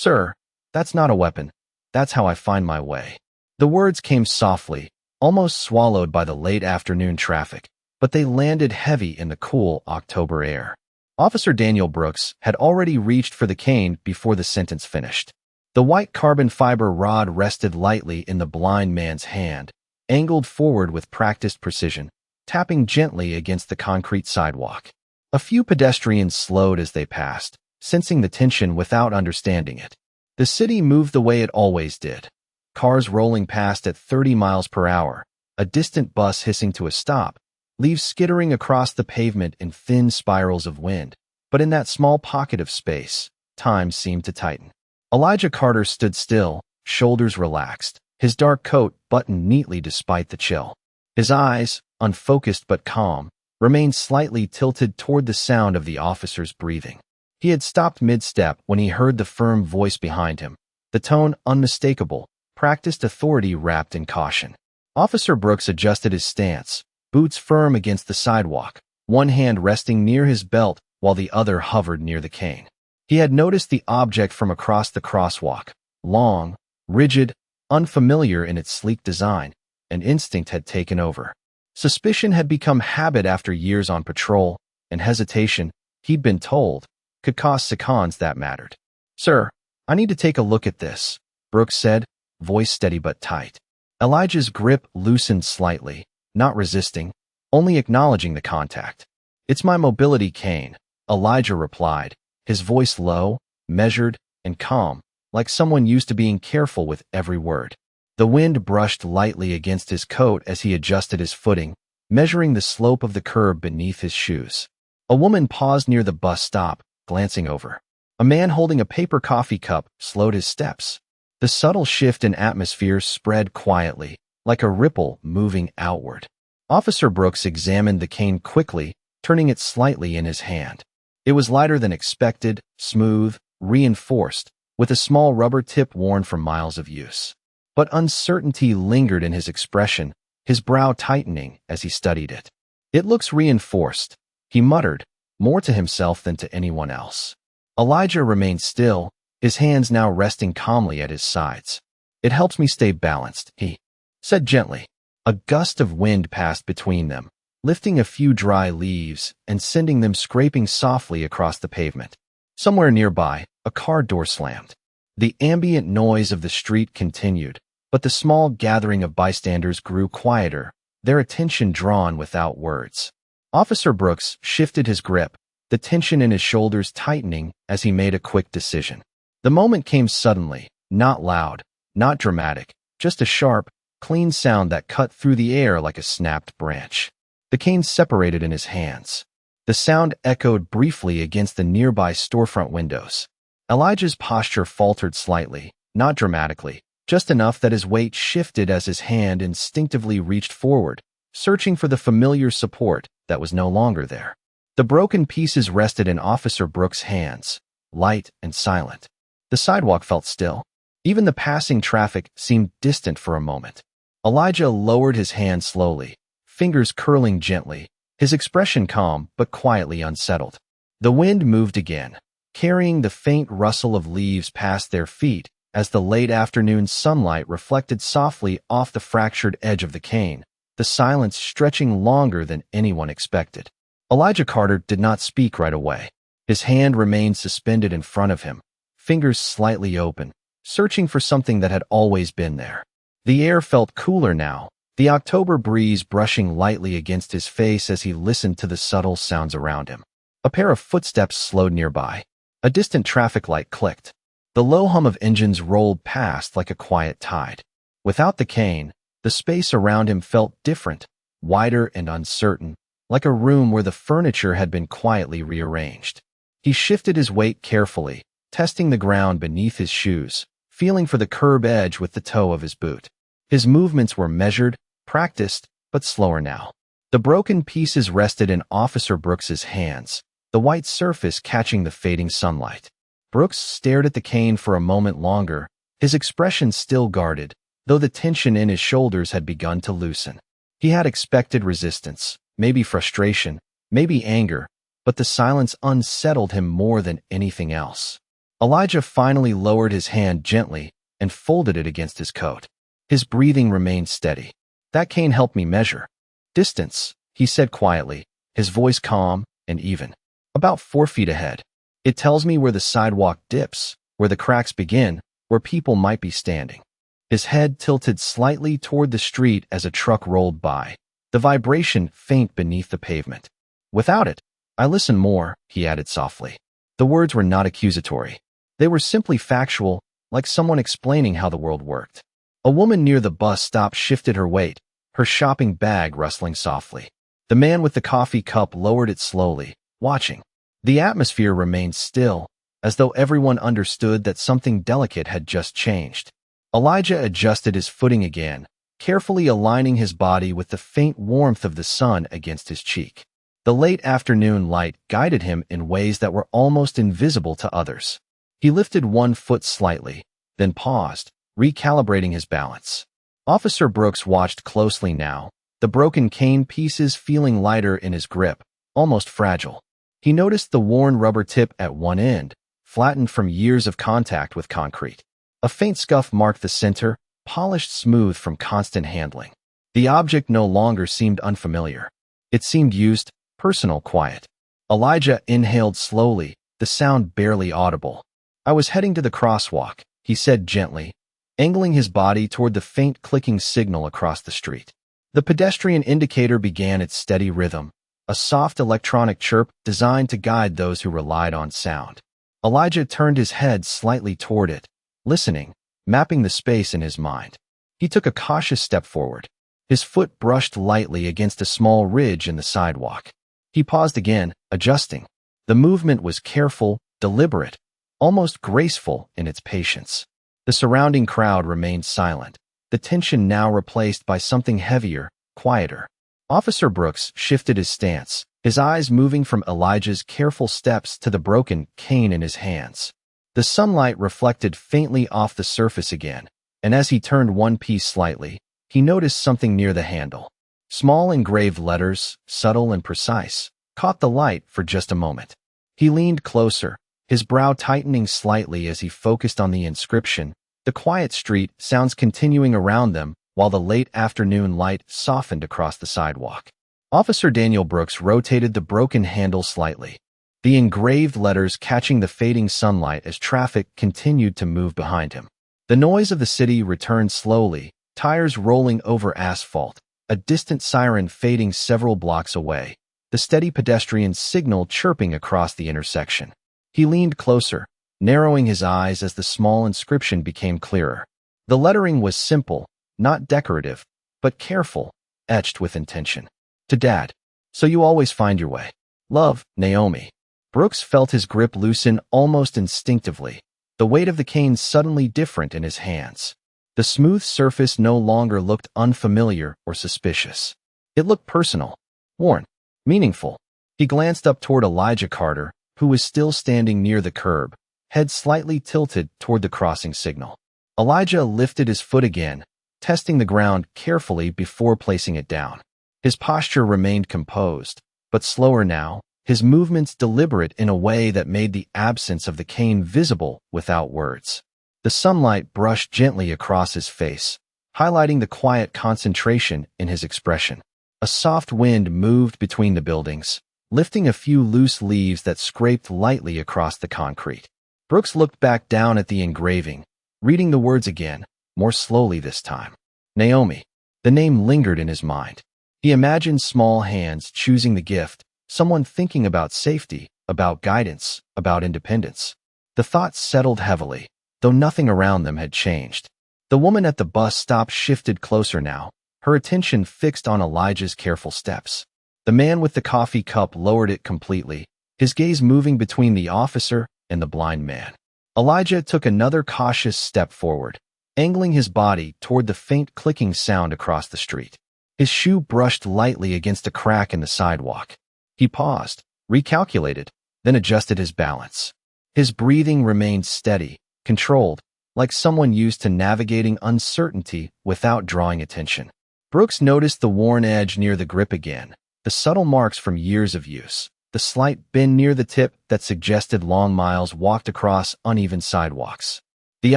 "Sir, that's not a weapon. That's how I find my way." The words came softly, almost swallowed by the late afternoon traffic, but they landed heavy in the cool October air. Officer Daniel Brooks had already reached for the cane before the sentence finished. The white carbon fiber rod rested lightly in the blind man's hand, angled forward with practiced precision, tapping gently against the concrete sidewalk. A few pedestrians slowed as they passed, sensing the tension without understanding it. The city moved the way it always did. Cars rolling past at 30 miles per hour, a distant bus hissing to a stop, leaves skittering across the pavement in thin spirals of wind. But in that small pocket of space, time seemed to tighten. Elijah Carter stood still, shoulders relaxed, his dark coat buttoned neatly despite the chill. His eyes, unfocused but calm, remained slightly tilted toward the sound of the officer's breathing. He had stopped mid-step when he heard the firm voice behind him, the tone unmistakable, practiced authority wrapped in caution. Officer Brooks adjusted his stance, boots firm against the sidewalk, one hand resting near his belt while the other hovered near the cane. He had noticed the object from across the crosswalk, long, rigid, unfamiliar in its sleek design, and instinct had taken over. Suspicion had become habit after years on patrol, and hesitation, he'd been told, could cost seconds that mattered. "Sir, I need to take a look at this," Brooks said, voice steady but tight. Elijah's grip loosened slightly, not resisting, only acknowledging the contact. "It's my mobility cane," Elijah replied, his voice low, measured, and calm, like someone used to being careful with every word. The wind brushed lightly against his coat as he adjusted his footing, measuring the slope of the curb beneath his shoes. A woman paused near the bus stop, glancing over. A man holding a paper coffee cup slowed his steps. The subtle shift in atmosphere spread quietly, like a ripple moving outward. Officer Brooks examined the cane quickly, turning it slightly in his hand. It was lighter than expected, smooth, reinforced, with a small rubber tip worn from miles of use. But uncertainty lingered in his expression, his brow tightening as he studied it. "It looks reinforced," he muttered, more to himself than to anyone else. Elijah remained still, his hands now resting calmly at his sides. "It helps me stay balanced," he said gently. A gust of wind passed between them, lifting a few dry leaves and sending them scraping softly across the pavement. Somewhere nearby, a car door slammed. The ambient noise of the street continued, but the small gathering of bystanders grew quieter, their attention drawn without words. Officer Brooks shifted his grip, the tension in his shoulders tightening as he made a quick decision. The moment came suddenly, not loud, not dramatic, just a sharp, clean sound that cut through the air like a snapped branch. The cane separated in his hands. The sound echoed briefly against the nearby storefront windows. Elijah's posture faltered slightly, not dramatically, just enough that his weight shifted as his hand instinctively reached forward, searching for the familiar support that was no longer there. The broken pieces rested in Officer Brooks' hands, light and silent. The sidewalk felt still. Even the passing traffic seemed distant for a moment. Elijah lowered his hand slowly, fingers curling gently, his expression calm but quietly unsettled. The wind moved again, carrying the faint rustle of leaves past their feet as the late afternoon sunlight reflected softly off the fractured edge of the cane, the silence stretching longer than anyone expected. Elijah Carter did not speak right away. His hand remained suspended in front of him, fingers slightly open, searching for something that had always been there. The air felt cooler now, the October breeze brushing lightly against his face as he listened to the subtle sounds around him. A pair of footsteps slowed nearby. A distant traffic light clicked. The low hum of engines rolled past like a quiet tide. Without the cane, the space around him felt different, wider and uncertain, like a room where the furniture had been quietly rearranged. He shifted his weight carefully, testing the ground beneath his shoes, feeling for the curb edge with the toe of his boot. His movements were measured, practiced, but slower now. The broken pieces rested in Officer Brooks's hands, the white surface catching the fading sunlight. Brooks stared at the cane for a moment longer, his expression still guarded, though the tension in his shoulders had begun to loosen. He had expected resistance, maybe frustration, maybe anger, but the silence unsettled him more than anything else. Elijah finally lowered his hand gently and folded it against his coat. His breathing remained steady. That cane helped me measure distance, he said quietly, his voice calm and even. About 4 feet ahead. It tells me where the sidewalk dips, where the cracks begin, where people might be standing. His head tilted slightly toward the street as a truck rolled by, the vibration faint beneath the pavement. Without it, I listen more, he added softly. The words were not accusatory. They were simply factual, like someone explaining how the world worked. A woman near the bus stop shifted her weight, her shopping bag rustling softly. The man with the coffee cup lowered it slowly, watching. The atmosphere remained still, as though everyone understood that something delicate had just changed. Elijah adjusted his footing again, carefully aligning his body with the faint warmth of the sun against his cheek. The late afternoon light guided him in ways that were almost invisible to others. He lifted one foot slightly, then paused, recalibrating his balance. Officer Brooks watched closely now, the broken cane pieces feeling lighter in his grip, almost fragile. He noticed the worn rubber tip at one end, flattened from years of contact with concrete. A faint scuff marked the center, polished smooth from constant handling. The object no longer seemed unfamiliar. It seemed used, personal, quiet. Elijah inhaled slowly, the sound barely audible. I was heading to the crosswalk, he said gently, angling his body toward the faint clicking signal across the street. The pedestrian indicator began its steady rhythm, a soft electronic chirp designed to guide those who relied on sound. Elijah turned his head slightly toward it, listening, mapping the space in his mind. He took a cautious step forward. His foot brushed lightly against a small ridge in the sidewalk. He paused again, adjusting. The movement was careful, deliberate, almost graceful in its patience. The surrounding crowd remained silent, the tension now replaced by something heavier, quieter. Officer Brooks shifted his stance, his eyes moving from Elijah's careful steps to the broken cane in his hands. The sunlight reflected faintly off the surface again, and as he turned one piece slightly, he noticed something near the handle. Small engraved letters, subtle and precise, caught the light for just a moment. He leaned closer, his brow tightening slightly as he focused on the inscription. The quiet street sounds continuing around them, while the late afternoon light softened across the sidewalk. Officer Daniel Brooks rotated the broken handle slightly, the engraved letters catching the fading sunlight as traffic continued to move behind him. The noise of the city returned slowly, tires rolling over asphalt, a distant siren fading several blocks away, the steady pedestrian signal chirping across the intersection. He leaned closer, narrowing his eyes as the small inscription became clearer. The lettering was simple, not decorative, but careful, etched with intention. To Dad. So you always find your way. Love, Naomi. Brooks felt his grip loosen almost instinctively, the weight of the cane suddenly different in his hands. The smooth surface no longer looked unfamiliar or suspicious. It looked personal, worn, meaningful. He glanced up toward Elijah Carter, who was still standing near the curb, head slightly tilted toward the crossing signal. Elijah lifted his foot again, testing the ground carefully before placing it down. His posture remained composed, but slower now, his movements deliberate in a way that made the absence of the cane visible without words. The sunlight brushed gently across his face, highlighting the quiet concentration in his expression. A soft wind moved between the buildings, lifting a few loose leaves that scraped lightly across the concrete. Brooks looked back down at the engraving, reading the words again, more slowly this time. Naomi. The name lingered in his mind. He imagined small hands choosing the gift, someone thinking about safety, about guidance, about independence. The thoughts settled heavily, though nothing around them had changed. The woman at the bus stop shifted closer now, her attention fixed on Elijah's careful steps. The man with the coffee cup lowered it completely, his gaze moving between the officer and the blind man. Elijah took another cautious step forward, angling his body toward the faint clicking sound across the street. His shoe brushed lightly against a crack in the sidewalk. He paused, recalculated, then adjusted his balance. His breathing remained steady, controlled, like someone used to navigating uncertainty without drawing attention. Brooks noticed the worn edge near the grip again, the subtle marks from years of use. the slight bend near the tip that suggested long miles walked across uneven sidewalks. The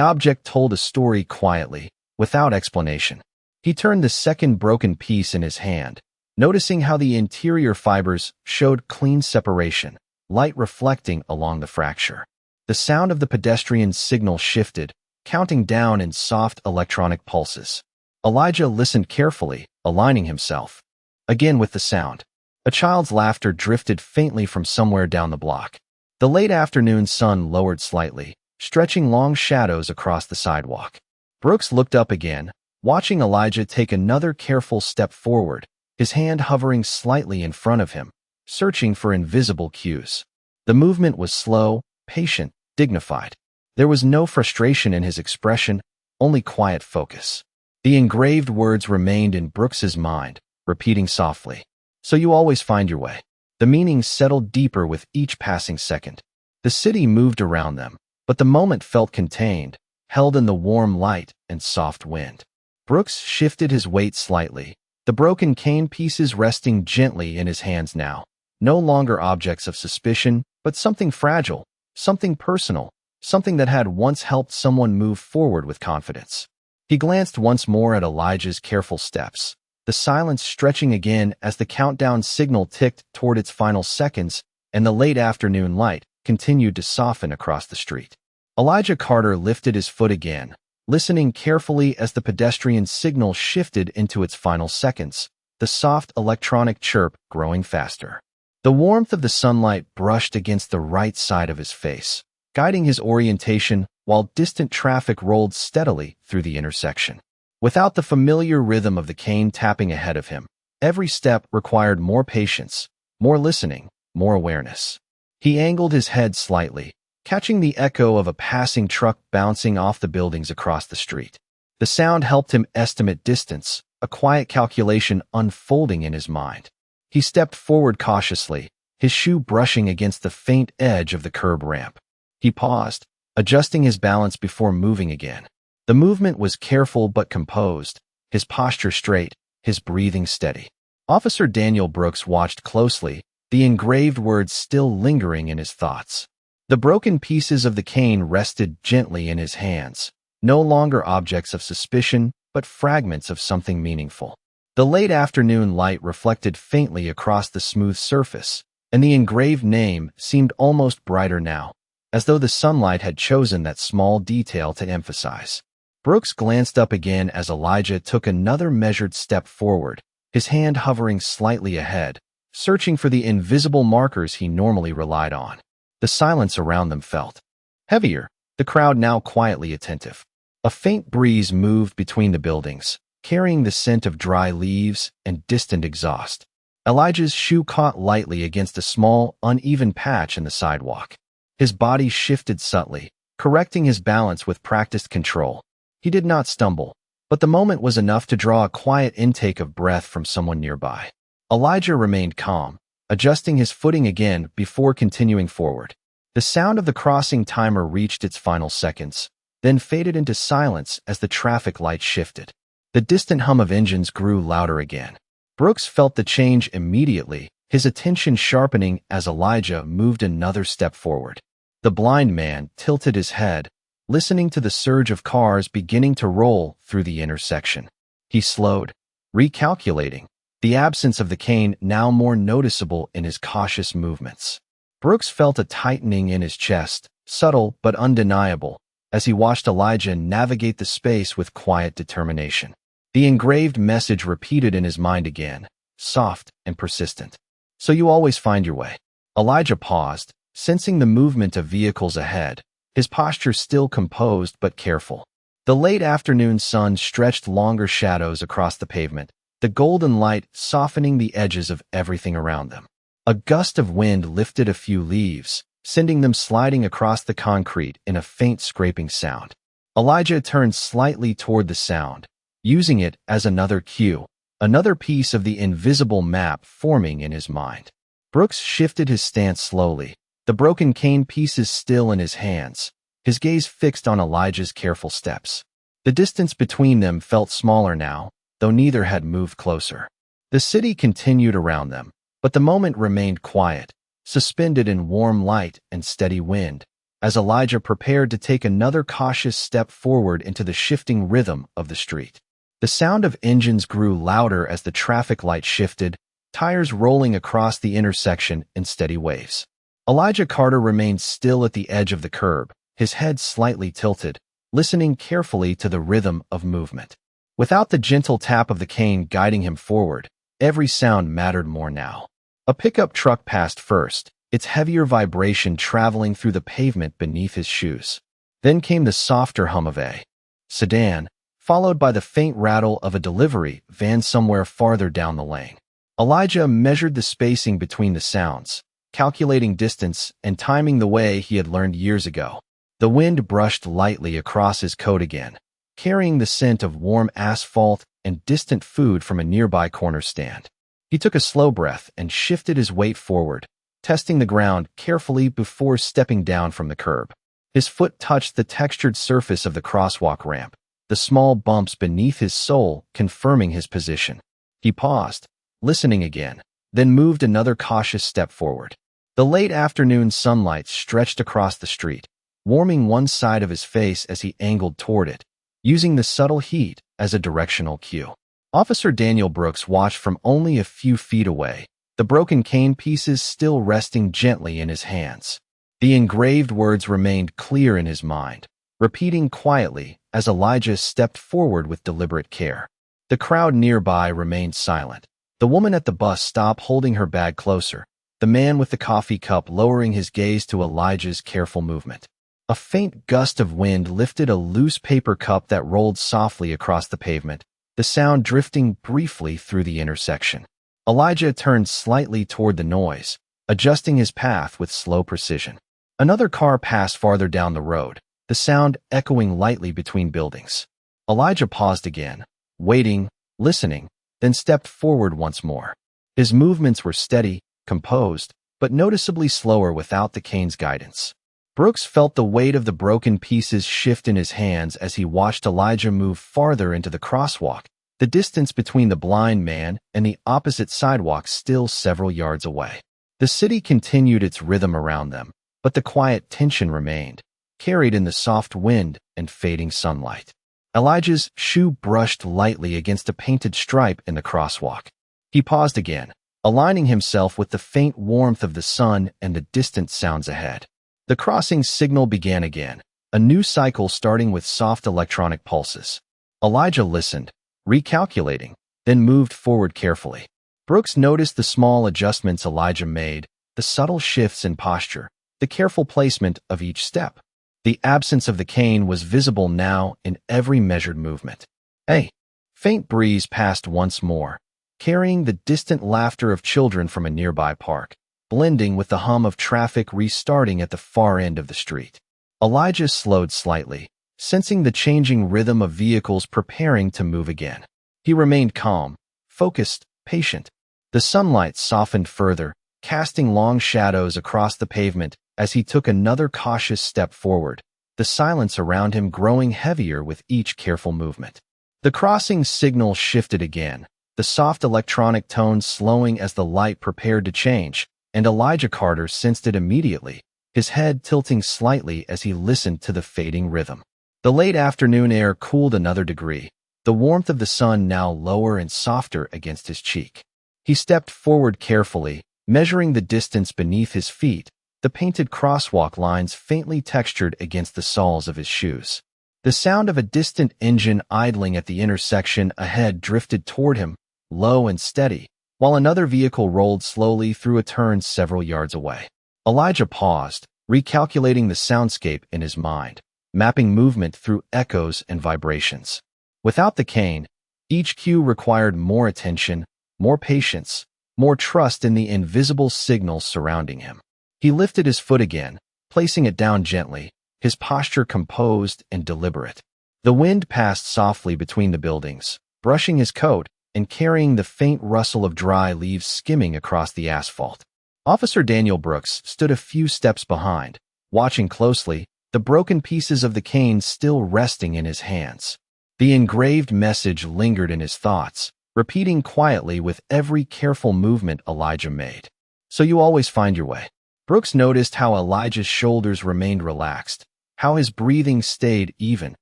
object told a story quietly, without explanation. He turned the second broken piece in his hand, noticing how the interior fibers showed clean separation, light reflecting along the fracture. The sound of the pedestrian's signal shifted, counting down in soft electronic pulses. Elijah listened carefully, aligning himself. Again with the sound. A child's laughter drifted faintly from somewhere down the block. The late afternoon sun lowered slightly, stretching long shadows across the sidewalk. Brooks looked up again, watching Elijah take another careful step forward, his hand hovering slightly in front of him, searching for invisible cues. The movement was slow, patient, dignified. There was no frustration in his expression, only quiet focus. The engraved words remained in Brooks's mind, repeating softly, "So you always find your way." The meaning settled deeper with each passing second. The city moved around them, but the moment felt contained, held in the warm light and soft wind. Brooks shifted his weight slightly, the broken cane pieces resting gently in his hands now, no longer objects of suspicion, but something fragile, something personal, something that had once helped someone move forward with confidence. He glanced once more at Elijah's careful steps, the silence stretching again as the countdown signal ticked toward its final seconds, and the late afternoon light continued to soften across the street. Elijah Carter lifted his foot again, listening carefully as the pedestrian signal shifted into its final seconds, the soft electronic chirp growing faster. The warmth of the sunlight brushed against the right side of his face, guiding his orientation while distant traffic rolled steadily through the intersection. Without the familiar rhythm of the cane tapping ahead of him, every step required more patience, more listening, more awareness. He angled his head slightly, catching the echo of a passing truck bouncing off the buildings across the street. The sound helped him estimate distance, a quiet calculation unfolding in his mind. He stepped forward cautiously, his shoe brushing against the faint edge of the curb ramp. He paused, adjusting his balance before moving again. The movement was careful but composed, his posture straight, his breathing steady. Officer Daniel Brooks watched closely, the engraved words still lingering in his thoughts. The broken pieces of the cane rested gently in his hands, no longer objects of suspicion, but fragments of something meaningful. The late afternoon light reflected faintly across the smooth surface, and the engraved name seemed almost brighter now, as though the sunlight had chosen that small detail to emphasize. Brooks glanced up again as Elijah took another measured step forward, his hand hovering slightly ahead, searching for the invisible markers he normally relied on. The silence around them felt heavier, the crowd now quietly attentive. A faint breeze moved between the buildings, carrying the scent of dry leaves and distant exhaust. Elijah's shoe caught lightly against a small, uneven patch in the sidewalk. His body shifted subtly, correcting his balance with practiced control. He did not stumble, but the moment was enough to draw a quiet intake of breath from someone nearby. Elijah remained calm, adjusting his footing again before continuing forward. The sound of the crossing timer reached its final seconds, then faded into silence as the traffic lights shifted. The distant hum of engines grew louder again. Brooks felt the change immediately, his attention sharpening as Elijah moved another step forward. The blind man tilted his head, listening to the surge of cars beginning to roll through the intersection. He slowed, recalculating, the absence of the cane now more noticeable in his cautious movements. Brooks felt a tightening in his chest, subtle but undeniable, as he watched Elijah navigate the space with quiet determination. The engraved message repeated in his mind again, soft and persistent. "So you always find your way." Elijah paused, sensing the movement of vehicles ahead, his posture still composed but careful. The late afternoon sun stretched longer shadows across the pavement, the golden light softening the edges of everything around them. A gust of wind lifted a few leaves, sending them sliding across the concrete in a faint scraping sound. Elijah turned slightly toward the sound, using it as another cue, another piece of the invisible map forming in his mind. Brooks shifted his stance slowly, the broken cane pieces still in his hands, his gaze fixed on Elijah's careful steps. The distance between them felt smaller now, though neither had moved closer. The city continued around them, but the moment remained quiet, suspended in warm light and steady wind, as Elijah prepared to take another cautious step forward into the shifting rhythm of the street. The sound of engines grew louder as the traffic light shifted, tires rolling across the intersection in steady waves. Elijah Carter remained still at the edge of the curb, his head slightly tilted, listening carefully to the rhythm of movement. Without the gentle tap of the cane guiding him forward, every sound mattered more now. A pickup truck passed first, its heavier vibration traveling through the pavement beneath his shoes. Then came the softer hum of a sedan, followed by the faint rattle of a delivery van somewhere farther down the lane. Elijah measured the spacing between the sounds, calculating distance and timing the way he had learned years ago. The wind brushed lightly across his coat again, carrying the scent of warm asphalt and distant food from a nearby corner stand. He took a slow breath and shifted his weight forward, testing the ground carefully before stepping down from the curb. His foot touched the textured surface of the crosswalk ramp, the small bumps beneath his sole confirming his position. He paused, listening again, then moved another cautious step forward. The late afternoon sunlight stretched across the street, warming one side of his face as he angled toward it, using the subtle heat as a directional cue. Officer Daniel Brooks watched from only a few feet away, the broken cane pieces still resting gently in his hands. The engraved words remained clear in his mind, repeating quietly as Elijah stepped forward with deliberate care. The crowd nearby remained silent. The woman at the bus stop holding her bag closer, the man with the coffee cup lowering his gaze to Elijah's careful movement. A faint gust of wind lifted a loose paper cup that rolled softly across the pavement, the sound drifting briefly through the intersection. Elijah turned slightly toward the noise, adjusting his path with slow precision. Another car passed farther down the road, the sound echoing lightly between buildings. Elijah paused again, waiting, listening, then stepped forward once more. His movements were steady, composed, but noticeably slower without the cane's guidance. Brooks felt the weight of the broken pieces shift in his hands as he watched Elijah move farther into the crosswalk, the distance between the blind man and the opposite sidewalk still several yards away. The city continued its rhythm around them, but the quiet tension remained, carried in the soft wind and fading sunlight. Elijah's shoe brushed lightly against a painted stripe in the crosswalk. He paused again, aligning himself with the faint warmth of the sun and the distant sounds ahead. The crossing signal began again, a new cycle starting with soft electronic pulses. Elijah listened, recalculating, then moved forward carefully. Brooks noticed the small adjustments Elijah made, the subtle shifts in posture, the careful placement of each step. The absence of the cane was visible now in every measured movement. A faint breeze passed once more, carrying the distant laughter of children from a nearby park, blending with the hum of traffic restarting at the far end of the street. Elijah slowed slightly, sensing the changing rhythm of vehicles preparing to move again. He remained calm, focused, patient. The sunlight softened further, casting long shadows across the pavement as he took another cautious step forward, the silence around him growing heavier with each careful movement. The crossing signal shifted again, the soft electronic tones slowing as the light prepared to change, and Elijah Carter sensed it immediately, his head tilting slightly as he listened to the fading rhythm. The late afternoon air cooled another degree, the warmth of the sun now lower and softer against his cheek. He stepped forward carefully, measuring the distance beneath his feet, the painted crosswalk lines faintly textured against the soles of his shoes. The sound of a distant engine idling at the intersection ahead drifted toward him, low and steady, while another vehicle rolled slowly through a turn several yards away. Elijah paused, recalculating the soundscape in his mind, mapping movement through echoes and vibrations. Without the cane, each cue required more attention, more patience, more trust in the invisible signals surrounding him. He lifted his foot again, placing it down gently, his posture composed and deliberate. The wind passed softly between the buildings, brushing his coat and carrying the faint rustle of dry leaves skimming across the asphalt. Officer Daniel Brooks stood a few steps behind, watching closely, the broken pieces of the cane still resting in his hands. The engraved message lingered in his thoughts, repeating quietly with every careful movement Elijah made. So you always find your way. Brooks noticed how Elijah's shoulders remained relaxed, how his breathing stayed even,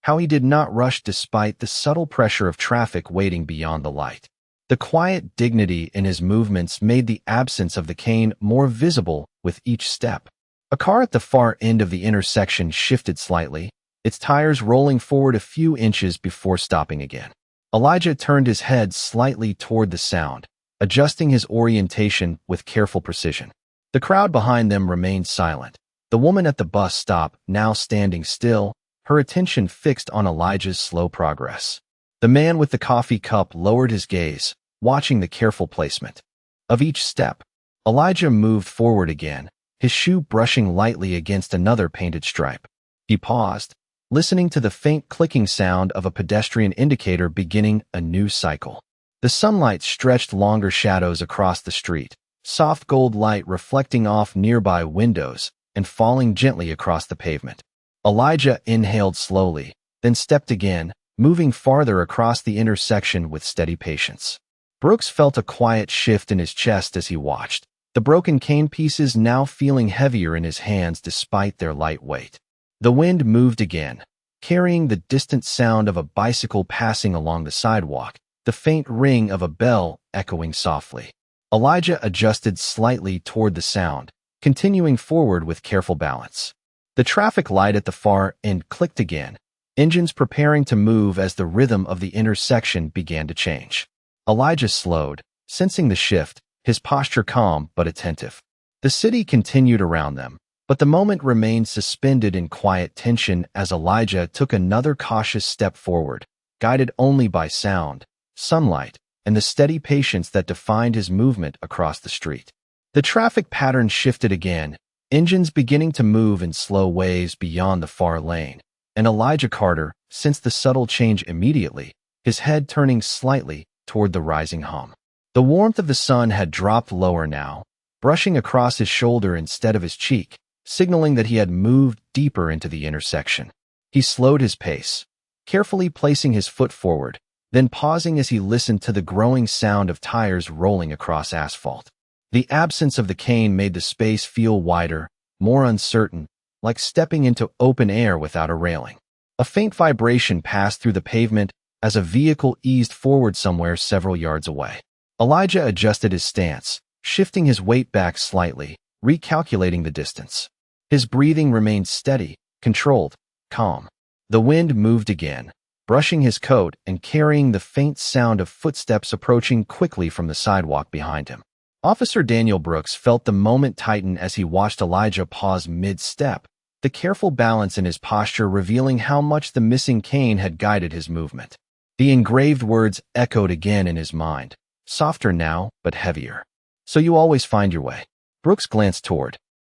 how he did not rush despite the subtle pressure of traffic waiting beyond the light. The quiet dignity in his movements made the absence of the cane more visible with each step. A car at the far end of the intersection shifted slightly, its tires rolling forward a few inches before stopping again. Elijah turned his head slightly toward the sound, adjusting his orientation with careful precision. The crowd behind them remained silent. The woman at the bus stop, now standing still, her attention fixed on Elijah's slow progress. The man with the coffee cup lowered his gaze, watching the careful placement of each step. Elijah moved forward again, his shoe brushing lightly against another painted stripe. He paused, listening to the faint clicking sound of a pedestrian indicator beginning a new cycle. The sunlight stretched longer shadows across the street, soft gold light reflecting off nearby windows and falling gently across the pavement. Elijah inhaled slowly, then stepped again, moving farther across the intersection with steady patience. Brooks felt a quiet shift in his chest as he watched, the broken cane pieces now feeling heavier in his hands despite their light weight. The wind moved again, carrying the distant sound of a bicycle passing along the sidewalk, the faint ring of a bell echoing softly. Elijah adjusted slightly toward the sound, continuing forward with careful balance. The traffic light at the far end clicked again, engines preparing to move as the rhythm of the intersection began to change. Elijah slowed, sensing the shift, his posture calm but attentive. The city continued around them, but the moment remained suspended in quiet tension as Elijah took another cautious step forward, guided only by sound, sunlight, and the steady patience that defined his movement across the street. The traffic pattern shifted again, engines beginning to move in slow waves beyond the far lane, and Elijah Carter sensed the subtle change immediately, his head turning slightly toward the rising hum. The warmth of the sun had dropped lower now, brushing across his shoulder instead of his cheek, signaling that he had moved deeper into the intersection. He slowed his pace, carefully placing his foot forward, then pausing as he listened to the growing sound of tires rolling across asphalt. The absence of the cane made the space feel wider, more uncertain, like stepping into open air without a railing. A faint vibration passed through the pavement as a vehicle eased forward somewhere several yards away. Elijah adjusted his stance, shifting his weight back slightly, recalculating the distance. His breathing remained steady, controlled, calm. The wind moved again, brushing his coat and carrying the faint sound of footsteps approaching quickly from the sidewalk behind him. Officer Daniel Brooks felt the moment tighten as he watched Elijah pause mid-step, the careful balance in his posture revealing how much the missing cane had guided his movement. The engraved words echoed again in his mind, softer now but heavier. "So you always find your way." Brooks glanced toward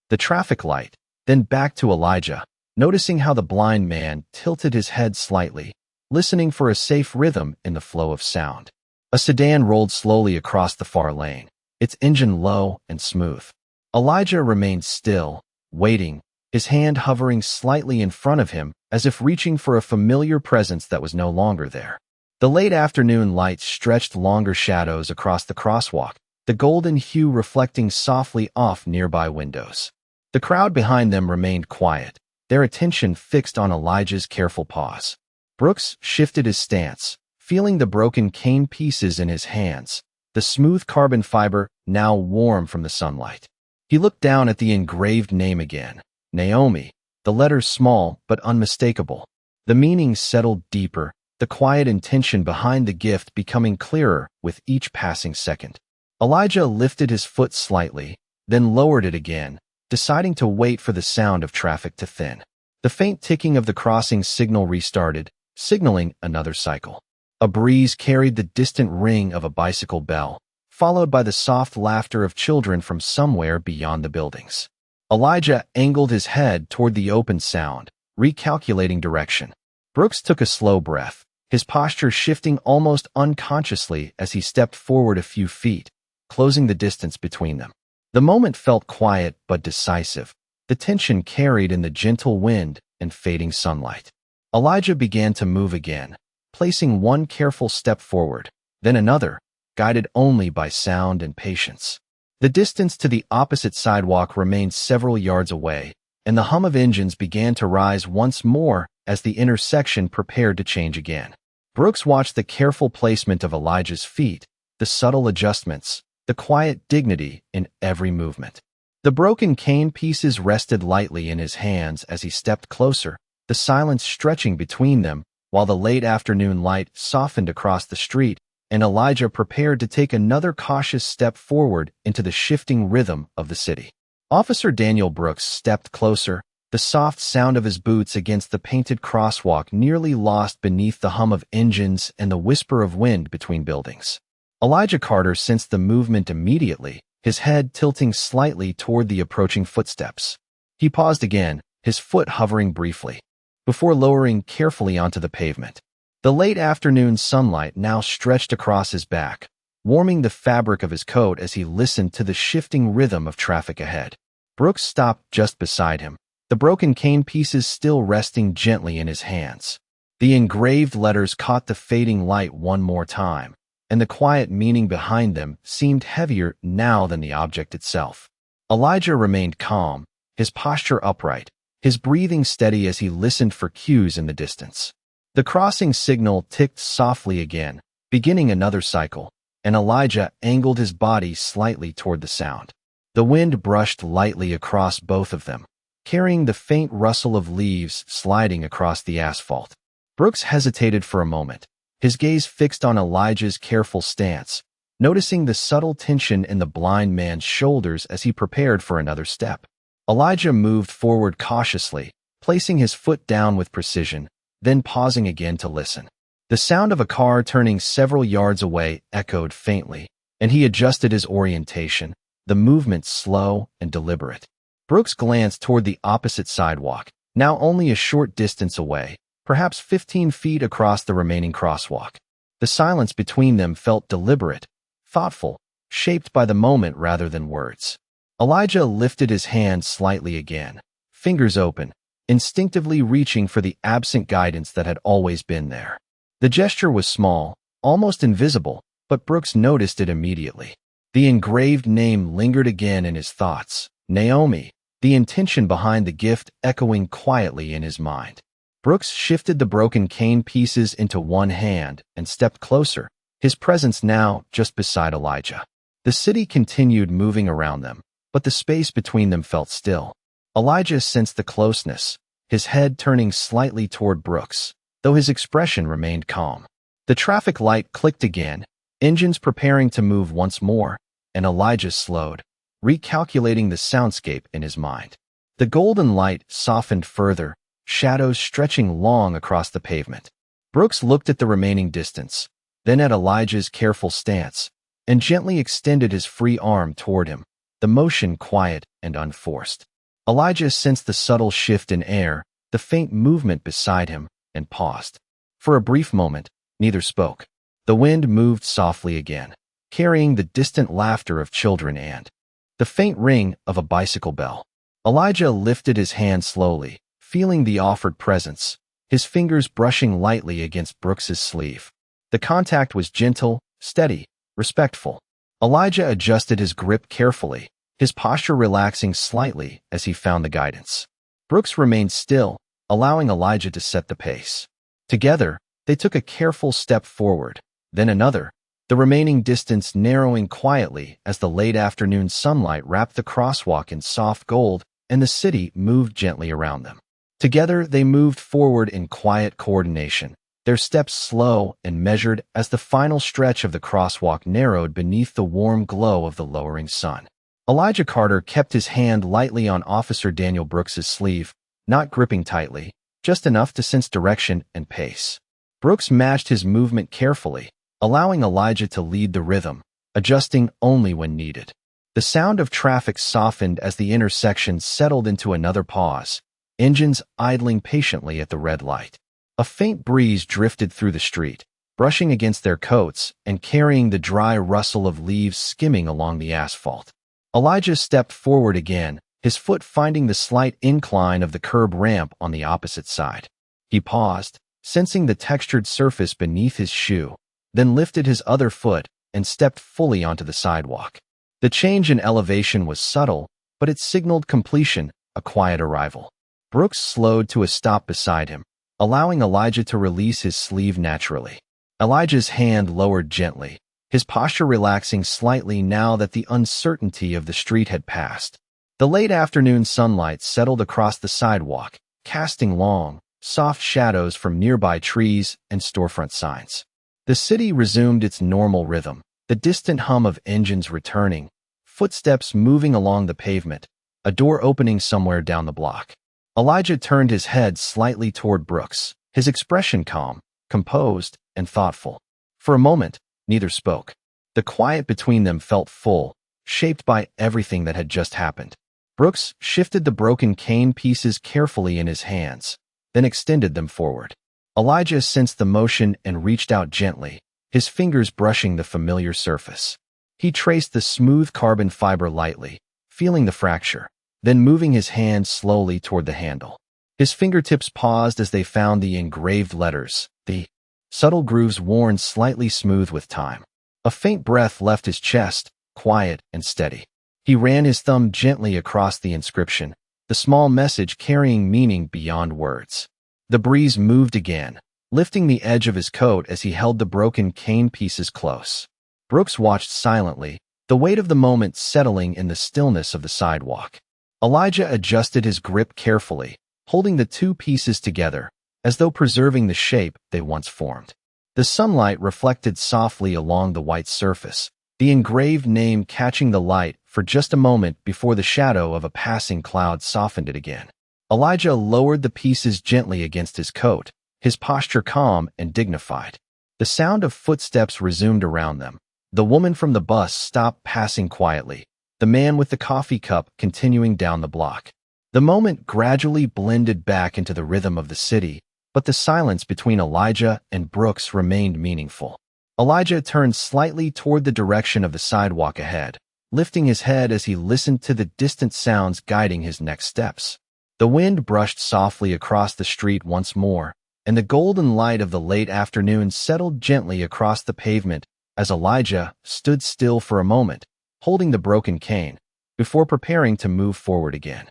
the traffic light, then back to Elijah, noticing how the blind man tilted his head slightly, listening for a safe rhythm in the flow of sound. A sedan rolled slowly across the far lane, its engine low and smooth. Elijah remained still, waiting, his hand hovering slightly in front of him as if reaching for a familiar presence that was no longer there. The late afternoon light stretched longer shadows across the crosswalk, the golden hue reflecting softly off nearby windows. The crowd behind them remained quiet, their attention fixed on Elijah's careful pause. Brooks shifted his stance, feeling the broken cane pieces in his hands, the smooth carbon fiber now warm from the sunlight. He looked down at the engraved name again, Naomi, the letters small but unmistakable. The meaning settled deeper, the quiet intention behind the gift becoming clearer with each passing second. Elijah lifted his foot slightly, then lowered it again, deciding to wait for the sound of traffic to thin. The faint ticking of the crossing signal restarted, signaling another cycle. A breeze carried the distant ring of a bicycle bell, followed by the soft laughter of children from somewhere beyond the buildings. Elijah angled his head toward the open sound, recalculating direction. Brooks took a slow breath, his posture shifting almost unconsciously as he stepped forward a few feet, closing the distance between them. The moment felt quiet but decisive, the tension carried in the gentle wind and fading sunlight. Elijah began to move again, placing one careful step forward, then another, guided only by sound and patience. The distance to the opposite sidewalk remained several yards away, and the hum of engines began to rise once more as the intersection prepared to change again. Brooks watched the careful placement of Elijah's feet, the subtle adjustments, the quiet dignity in every movement. The broken cane pieces rested lightly in his hands as he stepped closer, the silence stretching between them, while the late afternoon light softened across the street, and Elijah prepared to take another cautious step forward into the shifting rhythm of the city. Officer Daniel Brooks stepped closer, the soft sound of his boots against the painted crosswalk nearly lost beneath the hum of engines and the whisper of wind between buildings. Elijah Carter sensed the movement immediately, his head tilting slightly toward the approaching footsteps. He paused again, his foot hovering briefly, before lowering carefully onto the pavement. The late afternoon sunlight now stretched across his back, warming the fabric of his coat as he listened to the shifting rhythm of traffic ahead. Brooks stopped just beside him, the broken cane pieces still resting gently in his hands. The engraved letters caught the fading light one more time, and the quiet meaning behind them seemed heavier now than the object itself. Elijah remained calm, his posture upright, his breathing steady as he listened for cues in the distance. The crossing signal ticked softly again, beginning another cycle, and Elijah angled his body slightly toward the sound. The wind brushed lightly across both of them, carrying the faint rustle of leaves sliding across the asphalt. Brooks hesitated for a moment, his gaze fixed on Elijah's careful stance, noticing the subtle tension in the blind man's shoulders as he prepared for another step. Elijah moved forward cautiously, placing his foot down with precision, then pausing again to listen. The sound of a car turning several yards away echoed faintly, and he adjusted his orientation, the movement slow and deliberate. Brooks glanced toward the opposite sidewalk, now only a short distance away, perhaps 15 feet across the remaining crosswalk. The silence between them felt deliberate, thoughtful, shaped by the moment rather than words. Elijah lifted his hand slightly again, fingers open, instinctively reaching for the absent guidance that had always been there. The gesture was small, almost invisible, but Brooks noticed it immediately. The engraved name lingered again in his thoughts, Naomi, the intention behind the gift echoing quietly in his mind. Brooks shifted the broken cane pieces into one hand and stepped closer, his presence now just beside Elijah. The city continued moving around them, but the space between them felt still. Elijah sensed the closeness, his head turning slightly toward Brooks, though his expression remained calm. The traffic light clicked again, engines preparing to move once more, and Elijah slowed, recalculating the soundscape in his mind. The golden light softened further, shadows stretching long across the pavement. Brooks looked at the remaining distance, then at Elijah's careful stance, and gently extended his free arm toward him, the motion quiet and unforced. Elijah sensed the subtle shift in air, the faint movement beside him, and paused. For a brief moment, neither spoke. The wind moved softly again, carrying the distant laughter of children and the faint ring of a bicycle bell. Elijah lifted his hand slowly, feeling the offered presence, his fingers brushing lightly against Brooks's sleeve. The contact was gentle, steady, respectful. Elijah adjusted his grip carefully, his posture relaxing slightly as he found the guidance. Brooks remained still, allowing Elijah to set the pace. Together, they took a careful step forward, then another, the remaining distance narrowing quietly as the late afternoon sunlight wrapped the crosswalk in soft gold and the city moved gently around them. Together, they moved forward in quiet coordination, their steps slow and measured as the final stretch of the crosswalk narrowed beneath the warm glow of the lowering sun. Elijah Carter kept his hand lightly on Officer Daniel Brooks's sleeve, not gripping tightly, just enough to sense direction and pace. Brooks matched his movement carefully, allowing Elijah to lead the rhythm, adjusting only when needed. The sound of traffic softened as the intersection settled into another pause, engines idling patiently at the red light. A faint breeze drifted through the street, brushing against their coats and carrying the dry rustle of leaves skimming along the asphalt. Elijah stepped forward again, his foot finding the slight incline of the curb ramp on the opposite side. He paused, sensing the textured surface beneath his shoe, then lifted his other foot and stepped fully onto the sidewalk. The change in elevation was subtle, but it signaled completion, a quiet arrival. Brooks slowed to a stop beside him, allowing Elijah to release his sleeve naturally. Elijah's hand lowered gently, his posture relaxing slightly now that the uncertainty of the street had passed. The late afternoon sunlight settled across the sidewalk, casting long, soft shadows from nearby trees and storefront signs. The city resumed its normal rhythm, the distant hum of engines returning, footsteps moving along the pavement, a door opening somewhere down the block. Elijah turned his head slightly toward Brooks, his expression calm, composed, and thoughtful. For a moment, neither spoke. The quiet between them felt full, shaped by everything that had just happened. Brooks shifted the broken cane pieces carefully in his hands, then extended them forward. Elijah sensed the motion and reached out gently, his fingers brushing the familiar surface. He traced the smooth carbon fiber lightly, feeling the fracture, then moving his hand slowly toward the handle. His fingertips paused as they found the engraved letters, the subtle grooves worn slightly smooth with time. A faint breath left his chest, quiet and steady. He ran his thumb gently across the inscription, the small message carrying meaning beyond words. The breeze moved again, lifting the edge of his coat as he held the broken cane pieces close. Brooks watched silently, the weight of the moment settling in the stillness of the sidewalk. Elijah adjusted his grip carefully, holding the two pieces together, as though preserving the shape they once formed. The sunlight reflected softly along the white surface, the engraved name catching the light for just a moment before the shadow of a passing cloud softened it again. Elijah lowered the pieces gently against his coat, his posture calm and dignified. The sound of footsteps resumed around them. The woman from the bus stopped passing quietly, the man with the coffee cup continuing down the block. The moment gradually blended back into the rhythm of the city, but the silence between Elijah and Brooks remained meaningful. Elijah turned slightly toward the direction of the sidewalk ahead, lifting his head as he listened to the distant sounds guiding his next steps. The wind brushed softly across the street once more, and the golden light of the late afternoon settled gently across the pavement as Elijah stood still for a moment, holding the broken cane, before preparing to move forward again.